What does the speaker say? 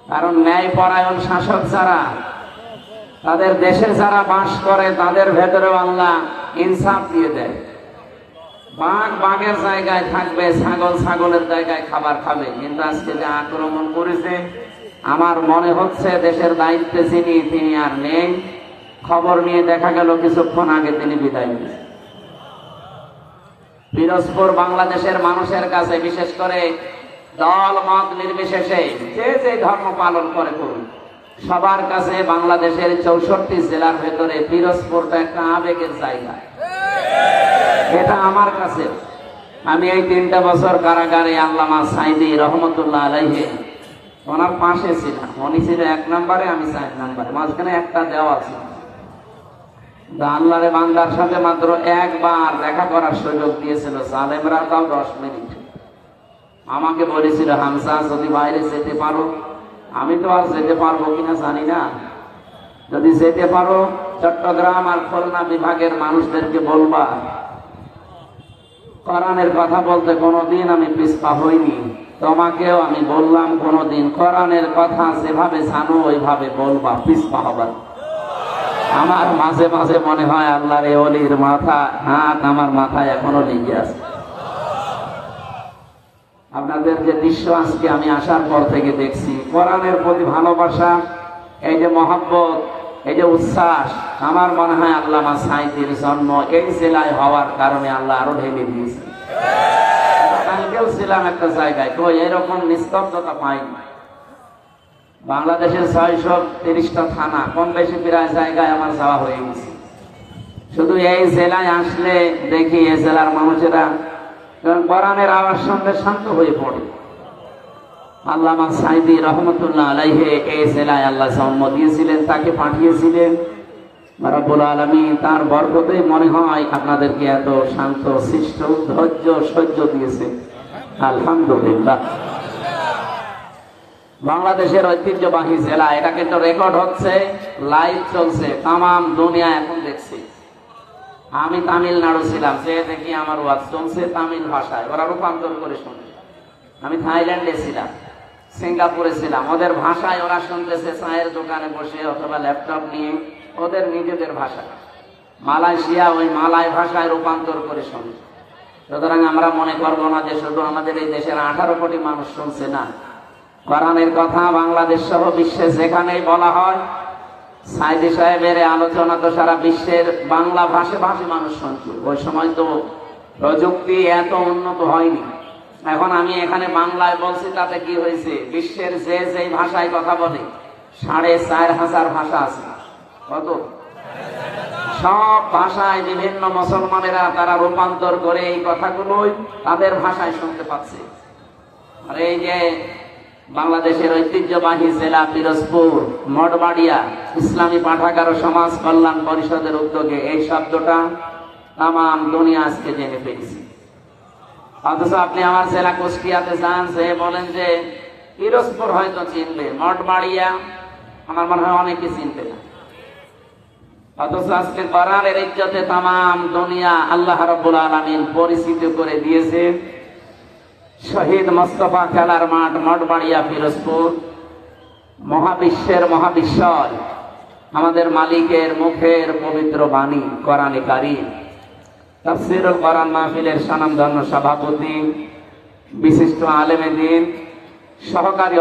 কারণ ন্যায়পরায়ণ শাসক যারা, তাদের দেশে যারা বাস করে তাদের ভেতরেও আল্লাহ ইনসাফ দিয়ে দেয়। বাঘ বাঘের জায়গায় থাকবে, ছাগল ছাগলের জায়গায় খাবার খাবে। কিন্তু আজকে যে আক্রমণ করেছে, আমার মনে হচ্ছে দেশের দায়িত্বে যিনি, তিনি আর নেই। খবর নিয়ে দেখা গেল কিছুক্ষণ আগে তিনি বিদায় নিয়েছেন। পিরোজপুর বাংলাদেশের মানুষের কাছে, বিশেষ করে দল মত নির্বিশেষে যে যে ধর্ম পালন করে করুন, সবার কাছে বাংলাদেশের 64 জেলার ভেতরে পিরোজপুরটা একটা আবেগের জায়গা। এটা আমার কাছে, আমি এই 3টা বছর কারাগারে আল্লামা সাইদি রহমতুল্লাহ আলাইহি ওনার পাশে ছিলাম। উনি ছিল 1 নম্বরে, আমি 4 নম্বরে, মাঝখানে একটা দেওয়া ছিল। আল্লাহরে বান্দার সাথে মাত্র একবার দেখা করার সুযোগ দিয়েছিল জালেমরা, তাও 10 মিনিট। আমাকে বলেছিল, হামজা যদি বাইরে যেতে পারো, আমি তো আর যেতে পারবো কিনা জানি না, যদি যেতে পারো চট্টগ্রাম আর খুলনা বিভাগের মানুষদেরকে বলবা কোরআনের কথা বলতে কোনোদিন আমি পিছপা হইনি। তোমাকেও আমি বললাম কোনোদিন কোরআনের কথা যেভাবে জানো ওইভাবে বলবা, পিছপা হবার। আমার মাঝে মাঝে মনে হয় আল্লাহর এই ওলির মাথা হাত আমার মাথায় এখনো লেগে আছে। আপনাদের যে দৃশ্য আজকে আমি আসার পর থেকে দেখছি, কোরআনের প্রতি ভালোবাসা, এই যে মহব্বত, এই যে উচ্ছ্বাস, আমার মনে হয় আল্লামা সাইদির জন্ম এই জেলায় হওয়ার কারণে আল্লাহ আরো ঢেলে দিয়েছে। কালকেও ছিলাম একটা জায়গায়, তো এরকম নিস্তব্ধতা পাইনি। বাংলাদেশের 630টা থানা, কম বেশি প্রায় জায়গায় আমার যাওয়া হয়ে গেছে। শুধু এই জেলায় আসলে দেখি এই জেলার মানুষেরা কোরআনের আওয়াজ শুনলে শান্ত হয়ে পড়ে। আল্লামা সাইদি রহমতুল্লাহ আলাইহি এই জেলায় আল্লাহ জন্ম দিয়েছিলেন, তাকে পাঠিয়েছিলেন রব্বুল আলামিন। তার বরকতে মনে হয় আপনাদেরকে এত শান্ত শিষ্ট ধৈর্য সহ্য দিয়েছে, আলহামদুলিল্লাহ। বাংলাদেশের ঐতিহ্যবাহী জেলা, এটা কিন্তু রেকর্ড হচ্ছে, লাইভ চলছে, তামাম দুনিয়া এখন দেখছি। আমি তামিলনাড়ু ছিলাম, যে দেখি আমার ওয়াজ চলছে তামিল ভাষায়, ওরা রূপান্তর করে শুনে। আমি থাইল্যান্ডে ছিলাম, সিঙ্গাপুরে ছিলাম, ওদের ভাষায় ওরা শুনতেছে চায়ের দোকানে বসে অথবা ল্যাপটপ নিয়ে, ওদের নিজেদের ভাষায়। মালয়েশিয়া ওই মালয় ভাষায় রূপান্তর করে শুনে। সুতরাং আমরা মনে করবো না যে শুধু আমাদের এই দেশের 18 কোটি মানুষ শুনছে, না, কোরআনের কথা বাংলাদেশ সহ বিশ্বে যেখানেই বলা হয়, সাইদি সাহেবের আলোচনা তো সারা বিশ্বের বাংলা ভাষী মানুষ শুনছে। ওই সময় তো প্রযুক্তি এত উন্নত হয়নি। এখন আমি এখানে বাংলায় বলছি, তাতে কি হয়েছে, বিশ্বের যে যে ভাষায় কথা বলে 4,500 ভাষা আছে। কত? সব ভাষায় বিভিন্ন মুসলমানেরা তারা রূপান্তর করে এই কথাগুলোই তাদের ভাষায় শুনতে পাচ্ছে। আর এই যে বাংলাদেশের ঐতিহ্যবাহী জেলা পিরোজপুর মঠবাড়িয়া ইসলামী পাঠাগার ও সমাজ কল্যাণ পরিষদের উদ্যোগে এই শব্দটা তামাম দুনিয়া আজকে জেনে পেয়েছি। অথচ আপনি আমার জেলা কুষ্টিয়াতে যান, যে বলেন যে পিরোজপুর হয়তো চিনবে, মঠবাড়িয়া আমার মনে হয় অনেকে চিনবে না। অথচ আজকে কোরআনের ইজ্জতে তামাম দুনিয়া আল্লাহ রাব্বুল আলামিন পরিচিত করে দিয়েছে। শহীদ মোস্তফা খেলার মাঠ মঠবাড়িয়া পিরোজপুর, মহাবিশ্বের মহাবিশ্বর, আমাদের মালিকের মুখের পবিত্র বাণী কোরআনে কারীম। তাফসীরুল কোরআন মাহফিলের স্বনামধন্য সভাপতি, বিশিষ্ট আলেমে দ্বীন, সহকারী